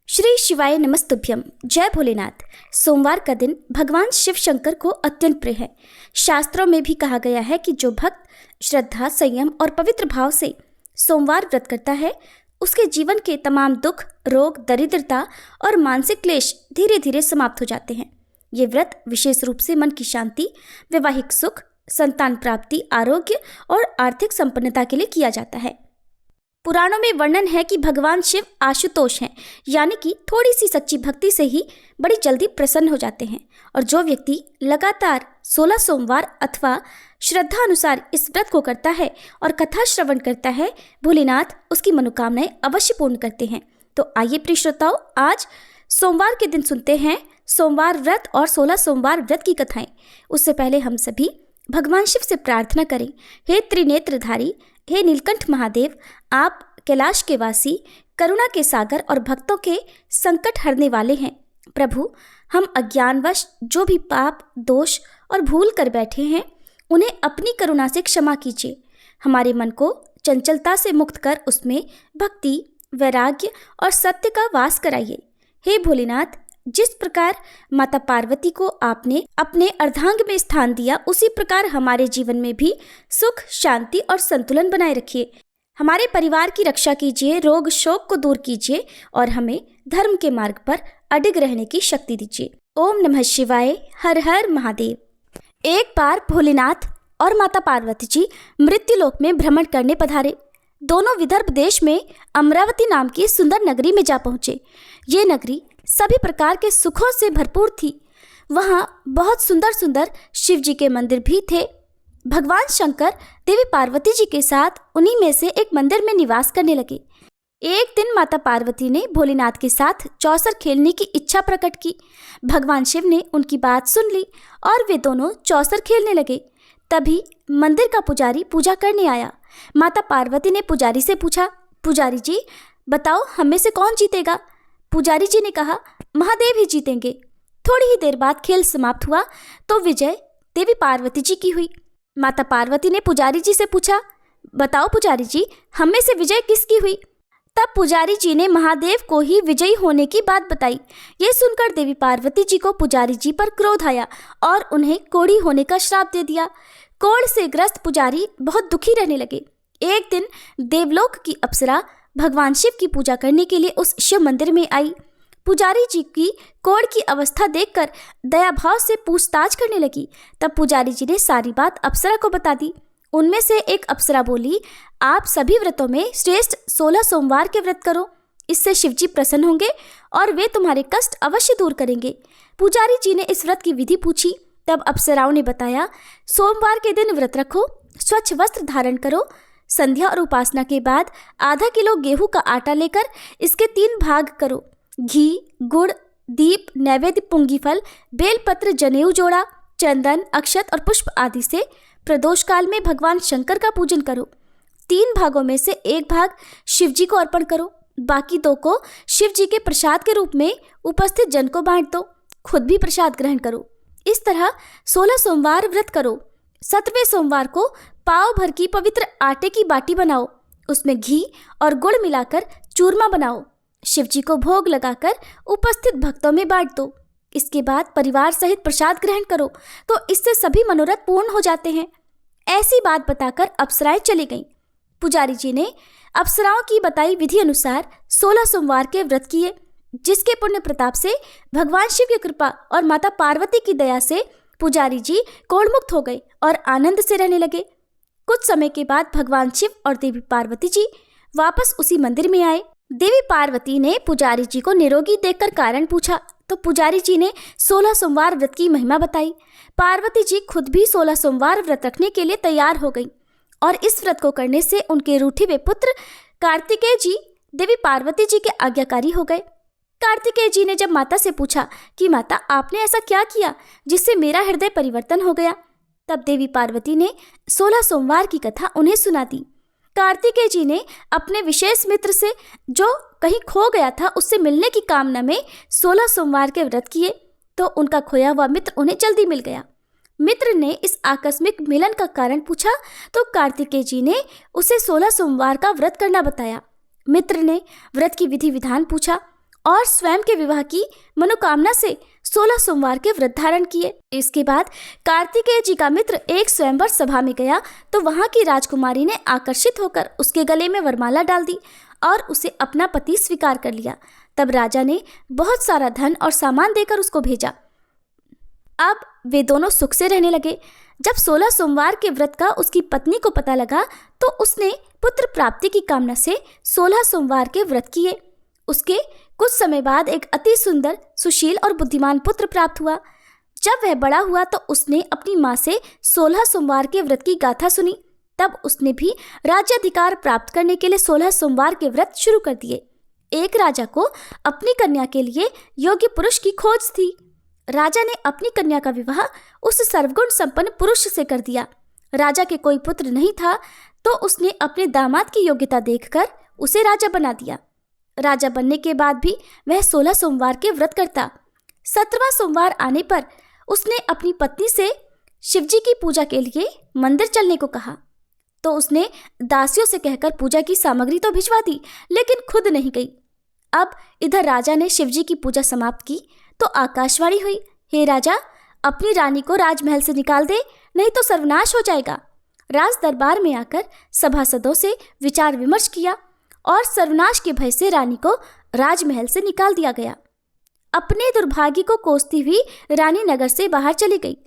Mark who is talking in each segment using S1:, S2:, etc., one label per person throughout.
S1: श्री शिवाय नमस्तुभ्यम। जय भोलेनाथ। सोमवार का दिन भगवान शिव शंकर को अत्यंत प्रिय है। शास्त्रों में भी कहा गया है कि जो भक्त श्रद्धा, संयम और पवित्र भाव से सोमवार व्रत करता है उसके जीवन के तमाम दुख, रोग, दरिद्रता और मानसिक क्लेश धीरे धीरे समाप्त हो जाते हैं। ये व्रत विशेष रूप से मन की शांति, वैवाहिक सुख, संतान प्राप्ति, आरोग्य और आर्थिक संपन्नता के लिए किया जाता है। पुराणों में वर्णन है कि भगवान शिव आशुतोष हैं, यानी कि थोड़ी सी सच्ची भक्ति से ही बड़ी जल्दी प्रसन्न हो जाते हैं। और जो व्यक्ति लगातार 16 सोमवार अथवा श्रद्धा अनुसार इस व्रत को करता है और कथा श्रवण करता है, भोलेनाथ उसकी मनोकामनाएं अवश्य पूर्ण करते हैं। तो आइए प्रिय श्रोताओं, आज सोमवार के दिन सुनते हैं सोमवार व्रत और 16 सोमवार व्रत की कथाएं। उससे पहले हम सभी भगवान शिव से प्रार्थना करें। हे त्रिनेत्रधारी, हे नीलकंठ महादेव, आप कैलाश के वासी, करुणा के सागर और भक्तों के संकट हरने वाले हैं। प्रभु, हम अज्ञानवश जो भी पाप, दोष और भूल कर बैठे हैं उन्हें अपनी करुणा से क्षमा कीजिए। हमारे मन को चंचलता से मुक्त कर उसमें भक्ति, वैराग्य और सत्य का वास कराइए। हे भोलेनाथ, जिस प्रकार माता पार्वती को आपने अपने अर्धांग में स्थान दिया, उसी प्रकार हमारे जीवन में भी सुख, शांति और संतुलन बनाए रखिए। हमारे परिवार की रक्षा कीजिए, रोग शोक को दूर कीजिए और हमें धर्म के मार्ग पर अडिग रहने की शक्ति दीजिए। ओम नमः शिवाय। हर हर महादेव। एक बार भोलेनाथ और माता पार्वती जी मृत्युलोक में भ्रमण करने पधारे। दोनों विदर्भ देश में अमरावती नाम की सुंदर नगरी में जा पहुंचे। ये नगरी सभी प्रकार के सुखों से भरपूर थी। वहाँ बहुत सुंदर सुंदर शिव जी के मंदिर भी थे। भगवान शंकर देवी पार्वती जी के साथ उन्हीं में से एक मंदिर में निवास करने लगे। एक दिन माता पार्वती ने भोलेनाथ के साथ चौसर खेलने की इच्छा प्रकट की। भगवान शिव ने उनकी बात सुन ली और वे दोनों चौसर खेलने लगे। तभी मंदिर का पुजारी पूजा करने आया। माता पार्वती ने पुजारी से पूछा, पुजारी जी बताओ, हम में से कौन जीतेगा? पुजारी जी ने कहा, महादेव ही जीतेंगे। थोड़ी ही देर बाद खेल समाप्त हुआ तो विजय देवी पार्वती जी की हुई। माता पार्वती ने पुजारी जी से पूछा, बताओ पुजारी जी, हम में से विजय किसकी हुई? तब पुजारी जी ने महादेव को ही विजयी होने की बात बताई। ये सुनकर देवी पार्वती जी को पुजारी जी पर क्रोध आया और उन्हें कोढ़ी होने का श्राप दे दिया। कोढ़ से ग्रस्त पुजारी बहुत दुखी रहने लगे। एक दिन देवलोक की अप्सरा भगवान शिव की पूजा करने के लिए उस शिव मंदिर में आई। पुजारी जी की कोढ़ की अवस्था देखकर दया भाव से पूछताछ करने लगी। तब पुजारी जी ने सारी बात अप्सरा को बता दी। उनमें से एक अप्सरा बोली, आप सभी व्रतों में श्रेष्ठ 16 सोमवार के व्रत करो, इससे शिवजी प्रसन्न होंगे और वे तुम्हारे कष्ट अवश्य दूर करेंगे। पुजारी जी ने इस व्रत की विधि पूछी। तब अप्सराओं ने बताया, सोमवार के दिन व्रत रखो, स्वच्छ वस्त्र धारण करो, संध्या और उपासना के बाद आधा किलो गेहूं का आटा लेकर इसके 3 भाग करो। घी, गुड़, दीप, नैवेद्य, पुंगी फल, बेलपत्र, जनेऊ जोड़ा, चंदन, अक्षत और पुष्प आदि से प्रदोष काल में भगवान शंकर का पूजन करो। 3 भागों में से 1 भाग शिव जी को अर्पण करो, बाकी 2 को शिव जी के प्रसाद के रूप में उपस्थित जन को बांट दो, खुद भी प्रसाद ग्रहण करो। इस तरह 16 सोमवार व्रत करो। 17वें सोमवार को पाव भर की पवित्र आटे की बाटी बनाओ, उसमें घी और गुड़ मिलाकर चूरमा बनाओ, शिव जी को भोग लगाकर उपस्थित भक्तों में बांट दो। इसके बाद परिवार सहित प्रसाद ग्रहण करो तो इससे सभी मनोरथ पूर्ण हो जाते हैं। ऐसी बात बताकर अप्सराएं चली गईं। पुजारी जी ने अप्सराओं की बताई विधि अनुसार 16 सोमवार के व्रत किए, जिसके पुण्य प्रताप से भगवान शिव की कृपा और माता पार्वती की दया से पुजारी जी कोढ़मुक्त हो गए और आनंद से रहने लगे। कुछ समय के बाद भगवान शिव और देवी पार्वती जी वापस उसी मंदिर में आए। देवी पार्वती ने पुजारी जी को निरोगी देखकर कारण पूछा तो पुजारी जी ने 16 सोमवार व्रत की महिमा बताई। पार्वती जी खुद भी 16 सोमवार व्रत रखने के लिए तैयार हो गई और इस व्रत को करने से उनके रूठे हुए पुत्र कार्तिकेय जी देवी पार्वती जी के आज्ञाकारी हो गए। कार्तिकेय जी ने जब माता से पूछा कि माता, आपने ऐसा क्या किया जिससे मेरा हृदय परिवर्तन हो गया, तब देवी पार्वती ने 16 सोमवार की कथा उन्हें सुना दी। कार्तिकेय जी ने अपने विशेष मित्र से जो कहीं खो गया था उससे मिलने की कामना में 16 सोमवार के व्रत किए तो उनका खोया हुआ मित्र उन्हें जल्दी मिल गया। मित्र ने इस आकस्मिक मिलन का कारण पूछा तो कार्तिकेय जी ने उसे 16 सोमवार का व्रत करना बताया। मित्र ने व्रत की विधि विधान पूछा और स्वयं के विवाह की मनोकामना से 16 सोमवार के व्रत धारण किए। इसके बाद कार्तिकेय जी का मित्र एक स्वयंवर सभा में गया तो वहां की राजकुमारी ने आकर्षित होकर उसके गले में वरमाला डाल दी और उसे अपना पति स्वीकार कर लिया। तब राजा ने बहुत सारा धन और सामान देकर उसको भेजा। अब वे दोनों सुख से रहने लगे। जब 16 सोमवार के व्रत का उसकी पत्नी को पता लगा तो उसने पुत्र प्राप्ति की कामना से 16 सोमवार के व्रत किए। उसके कुछ समय बाद एक अति सुंदर, सुशील और बुद्धिमान पुत्र प्राप्त हुआ। जब वह बड़ा हुआ तो उसने अपनी माँ से 16 सोमवार के व्रत की गाथा सुनी। तब उसने भी राज्याधिकार प्राप्त करने के लिए 16 सोमवार के व्रत शुरू कर दिए। एक राजा को अपनी कन्या के लिए योग्य पुरुष की खोज थी। राजा ने अपनी कन्या का विवाह उस सर्वगुण संपन्न पुरुष से कर दिया। राजा के कोई पुत्र नहीं था तो उसने अपने दामाद की योग्यता देखकर उसे राजा बना दिया। राजा बनने के बाद भी वह 16 सोमवार के व्रत करता। 17वां सोमवार आने पर उसने अपनी पत्नी से शिवजी की पूजा के लिए मंदिर चलने को कहा तो उसने दासियों से कहकर पूजा की सामग्री तो भिजवा दी, लेकिन खुद नहीं गई। अब इधर राजा ने शिवजी की पूजा समाप्त की तो आकाशवाणी हुई, हे राजा, अपनी रानी को राजमहल से निकाल दे, नहीं तो सर्वनाश हो जाएगा। राज दरबार में आकर सभासदों से विचार विमर्श किया और सर्वनाश के भय से रानी को राजमहल से निकाल दिया गया। अपने दुर्भाग्य को कोसती हुई रानी नगर से बाहर चली गई।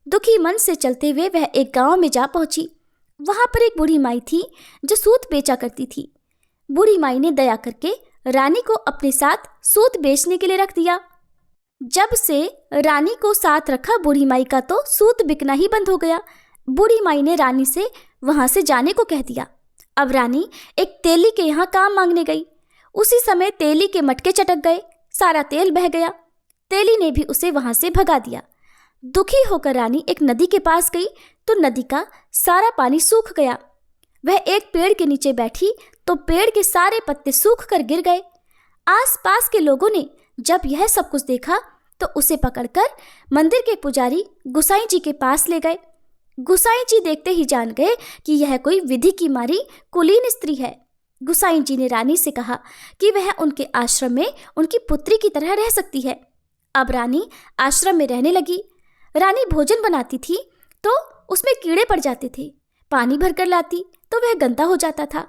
S1: दुखी मन से चलते हुए वह एक गांव में जा पहुंची। वहां पर एक बूढ़ी माई थी जो सूत बेचा करती थी। बूढ़ी माई ने दया करके रानी को अपने साथ सूत बेचने के लिए रख दिया। जब से रानी को साथ रखा, बूढ़ी माई का तो सूत बिकना ही बंद हो गया। बूढ़ी माई ने रानी से वहां से जाने को कह दिया। अब रानी एक तेली के यहाँ काम मांगने गई। उसी समय तेली के मटके चटक गए, सारा तेल बह गया। तेली ने भी उसे वहां से भगा दिया। दुखी होकर रानी एक नदी के पास गई तो नदी का सारा पानी सूख गया। वह एक पेड़ के नीचे बैठी तो पेड़ के सारे पत्ते सूख कर गिर गए। आसपास के लोगों ने जब यह सब कुछ देखा तो उसे पकड़कर मंदिर के पुजारी गुसाई जी के पास ले गए। गुसाई जी देखते ही जान गए कि यह कोई विधि की मारी कुलीन स्त्री है। गुसाई जी ने रानी से कहा कि वह उनके आश्रम में उनकी पुत्री की तरह रह सकती है। अब रानी आश्रम में रहने लगी। रानी भोजन बनाती थी तो उसमें कीड़े पड़ जाते थे। पानी भरकर लाती तो वह गंदा हो जाता था।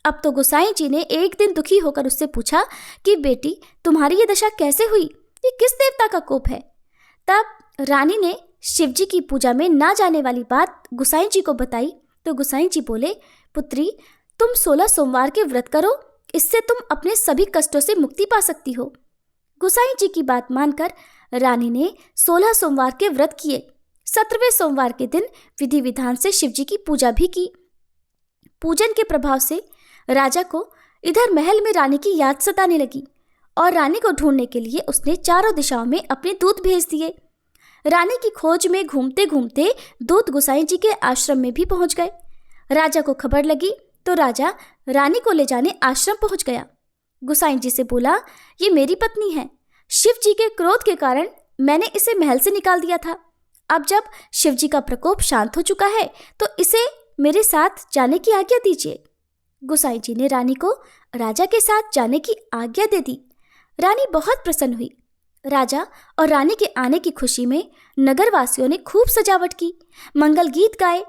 S1: अब तो गुसाई जी ने एक दिन दुखी होकर उससे पूछा कि बेटी, तुम्हारी ये दशा कैसे हुई? ये किस देवता का कोप है? तब रानी ने शिवजी की पूजा में ना जाने वाली बात गुसाई जी को बताई तो गुसाई जी बोले, पुत्री, तुम 16 सोमवार के व्रत करो, इससे तुम अपने सभी कष्टों से मुक्ति पा सकती हो। गुसाई जी की बात मानकर रानी ने 16 सोमवार के व्रत किए। 17वें सोमवार के दिन विधि विधान से शिवजी की पूजा भी की। पूजन के प्रभाव से राजा को इधर महल में रानी की याद सताने लगी और रानी को ढूंढने के लिए उसने चारों दिशाओं में अपने दूत भेज दिए। रानी की खोज में घूमते घूमते दूत गुसाई जी के आश्रम में भी पहुंच गए। राजा को खबर लगी तो राजा रानी को ले जाने आश्रम पहुंच गया। गुसाई जी से बोला, ये मेरी पत्नी है। शिव जी के क्रोध के कारण मैंने इसे महल से निकाल दिया था। अब जब शिव जी का प्रकोप शांत हो चुका है तो इसे मेरे साथ जाने की आज्ञा दीजिए। गुसाई जी ने रानी को राजा के साथ जाने की आज्ञा दे दी। रानी बहुत प्रसन्न हुई। राजा और रानी के आने की खुशी में नगरवासियों ने खूब सजावट की, मंगल गीत गाए,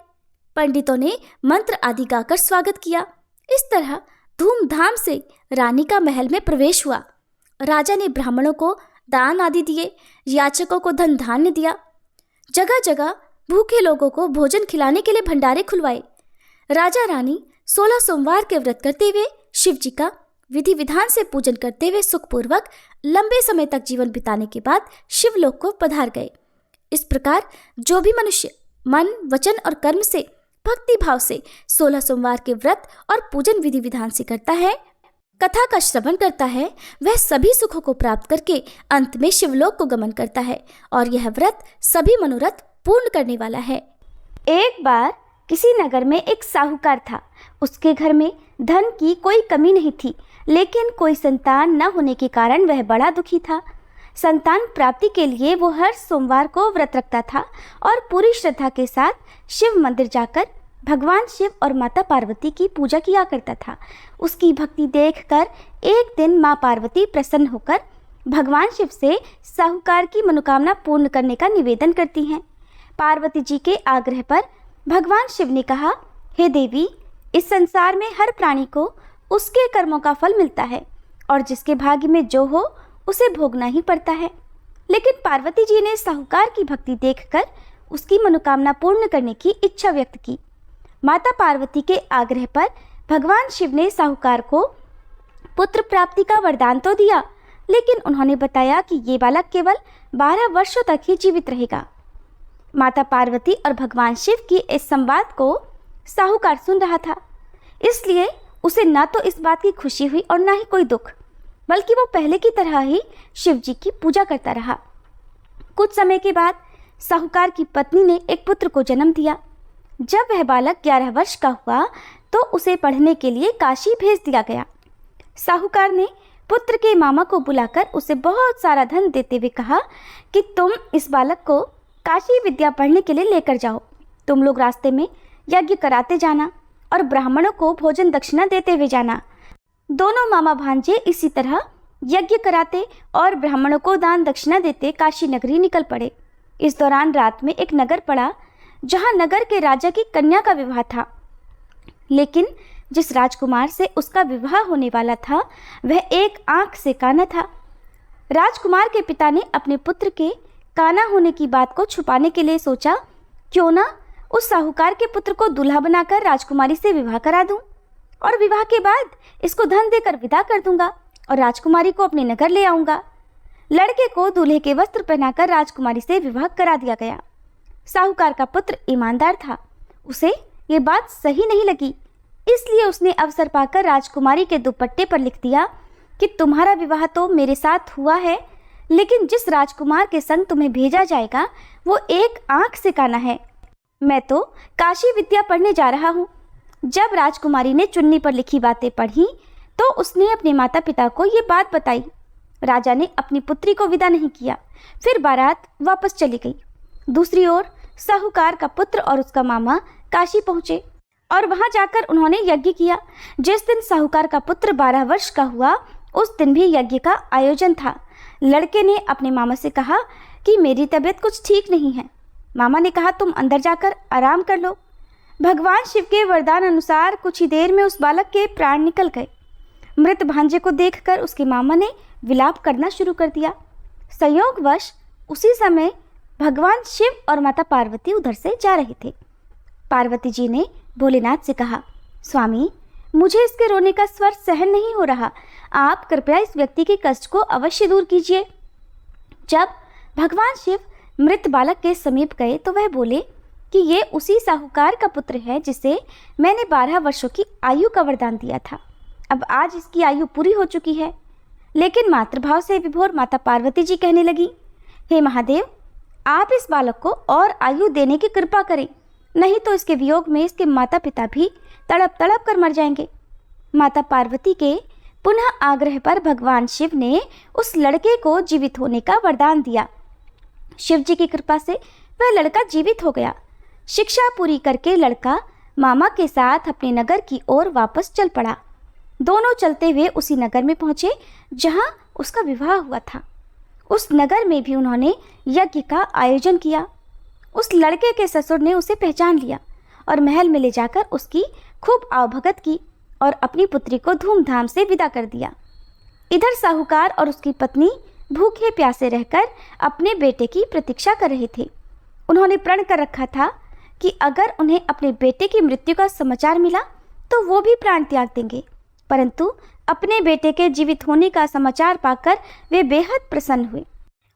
S1: पंडितों ने मंत्र आदि गाकर स्वागत किया। इस तरह धूमधाम से रानी का महल में प्रवेश हुआ। राजा ने ब्राह्मणों को दान आदि दिए, याचकों को धन धान्य दिया। जगह जगह भूखे लोगों को भोजन खिलाने के लिए भंडारे खुलवाए। राजा रानी 16 सोमवार के व्रत करते हुए शिव जी का विधि विधान से पूजन करते हुए सुखपूर्वक लंबे समय तक जीवन बिताने के बाद शिवलोक को पधार गए। इस प्रकार जो भी मनुष्य मन, वचन और कर्म से भक्ति भाव से 16 सोमवार के व्रत और पूजन विधि विधान से करता है, कथा का श्रवण करता है, वह सभी सुखों को प्राप्त करके अंत में शिवलोक को गमन करता है और यह व्रत सभी मनोरथ पूर्ण करने वाला है। एक बार किसी नगर में एक साहूकार था। उसके घर में धन की कोई कमी नहीं थी, लेकिन कोई संतान न होने के कारण वह बड़ा दुखी था। संतान प्राप्ति के लिए वो हर सोमवार को व्रत रखता था और पूरी श्रद्धा के साथ शिव मंदिर जाकर भगवान शिव और माता पार्वती की पूजा किया करता था। उसकी भक्ति देखकर एक दिन माँ पार्वती प्रसन्न होकर भगवान शिव से साहूकार की मनोकामना पूर्ण करने का निवेदन करती हैं। पार्वती जी के आग्रह पर भगवान शिव ने कहा, हे देवी, इस संसार में हर प्राणी को उसके कर्मों का फल मिलता है और जिसके भाग्य में जो हो उसे भोगना ही पड़ता है। लेकिन पार्वती जी ने साहूकार की भक्ति देखकर उसकी मनोकामना पूर्ण करने की इच्छा व्यक्त की। माता पार्वती के आग्रह पर भगवान शिव ने साहूकार को पुत्र प्राप्ति का वरदान तो दिया, लेकिन उन्होंने बताया कि ये बालक केवल 12 वर्षों तक ही जीवित रहेगा। माता पार्वती और भगवान शिव की इस संवाद को साहूकार सुन रहा था, इसलिए उसे ना तो इस बात की खुशी हुई और ना ही कोई दुख, बल्कि वो पहले की तरह ही शिव जी की पूजा करता रहा। कुछ समय के बाद साहूकार की पत्नी ने एक पुत्र को जन्म दिया। जब वह बालक 11 वर्ष का हुआ तो उसे पढ़ने के लिए काशी भेज दिया गया। साहूकार ने पुत्र के मामा को बुलाकर उसे बहुत सारा धन देते हुए कहा कि तुम इस बालक को काशी विद्या पढ़ने के लिए लेकर जाओ। तुम लोग रास्ते में यज्ञ कराते जाना और ब्राह्मणों को भोजन दक्षिणा देते हुए जाना। दोनों मामा भांजे इसी तरह यज्ञ कराते और ब्राह्मणों को दान दक्षिणा देते काशी नगरी निकल पड़े। इस दौरान रात में एक नगर पड़ा जहां नगर के राजा की कन्या का विवाह था, लेकिन जिस राजकुमार से उसका विवाह होने वाला था वह एक आंख से काना था। राजकुमार के पिता ने अपने पुत्र के काना होने की बात को छुपाने के लिए सोचा, क्यों ना उस साहूकार के पुत्र को दूल्हा बनाकर राजकुमारी से विवाह करा दूं और विवाह के बाद इसको धन देकर विदा कर दूंगा और राजकुमारी को अपने नगर ले आऊंगा। लड़के को दूल्हे के वस्त्र पहनाकर राजकुमारी से विवाह करा दिया गया। साहूकार का पुत्र ईमानदार था, उसे ये बात सही नहीं लगी, इसलिए उसने अवसर पाकर राजकुमारी के दुपट्टे पर लिख दिया कि तुम्हारा विवाह तो मेरे साथ हुआ है, लेकिन जिस राजकुमार के संग तुम्हें भेजा जाएगा वो एक आंख से काना है। मैं तो काशी विद्या पढ़ने जा रहा हूँ। जब राजकुमारी ने चुन्नी पर लिखी बातें पढ़ी तो उसने अपने माता पिता को ये बात बताई। राजा ने अपनी पुत्री को विदा नहीं किया, फिर बारात वापस चली गई। दूसरी ओर साहूकार का पुत्र और उसका मामा काशी पहुंचे और वहां जाकर उन्होंने यज्ञ किया। जिस दिन साहूकार का पुत्र 12 वर्ष का हुआ उस दिन भी यज्ञ का आयोजन था। लड़के ने अपने मामा से कहा कि मेरी तबीयत कुछ ठीक नहीं है। मामा ने कहा, तुम अंदर जाकर आराम कर लो। भगवान शिव के वरदान अनुसार कुछ ही देर में उस बालक के प्राण निकल गए। मृत भांजे को देखकर उसके मामा ने विलाप करना शुरू कर दिया। संयोगवश उसी समय भगवान शिव और माता पार्वती उधर से जा रहे थे। पार्वती जी ने भोलेनाथ से कहा, स्वामी, मुझे इसके रोने का स्वर सहन नहीं हो रहा, आप कृपया इस व्यक्ति के कष्ट को अवश्य दूर कीजिए। जब भगवान शिव मृत बालक के समीप गए तो वह बोले कि ये उसी साहूकार का पुत्र है जिसे मैंने 12 वर्षों की आयु का वरदान दिया था। अब आज इसकी आयु पूरी हो चुकी है। लेकिन मातृभाव से विभोर माता पार्वती जी कहने लगी, हे महादेव, आप इस बालक को और आयु देने की कृपा करें, नहीं तो इसके वियोग में इसके माता पिता भी तड़प तड़प कर मर जाएंगे। माता पार्वती के पुनः आग्रह पर भगवान शिव ने उस लड़के को जीवित होने का वरदान दिया। शिव जी की कृपा से वह लड़का जीवित हो गया। शिक्षा पूरी करके लड़का मामा के साथ अपने नगर की ओर वापस चल पड़ा। दोनों चलते हुए उसी नगर में पहुंचे जहां उसका विवाह हुआ था। उस नगर में भी उन्होंने यज्ञ का आयोजन किया। उस लड़के के ससुर ने उसे पहचान लिया और महल में ले जाकर उसकी खूब आवभगत की और अपनी पुत्री को धूमधाम से विदा कर दिया। इधर साहूकार और उसकी पत्नी भूखे प्यासे रहकर अपने बेटे की प्रतीक्षा कर रहे थे। उन्होंने प्रण कर रखा था कि अगर उन्हें अपने बेटे की मृत्यु का समाचार मिला तो वो भी प्राण त्याग देंगे, परंतु अपने बेटे के जीवित होने का समाचार पाकर वे बेहद प्रसन्न हुए।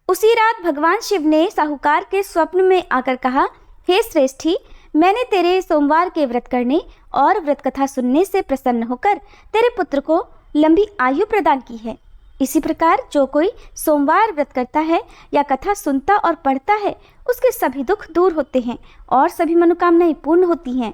S1: उसी रात भगवान शिव ने साहूकार के स्वप्न में आकर कहा, हे श्रेष्ठी, मैंने तेरे सोमवार के व्रत करने और व्रत कथा सुनने से प्रसन्न होकर तेरे पुत्र को लंबी आयु प्रदान की है। इसी प्रकार जो कोई सोमवार व्रत करता है या कथा सुनता और पढ़ता है उसके सभी दुख दूर होते हैं और सभी मनोकामनाएं पूर्ण होती हैं।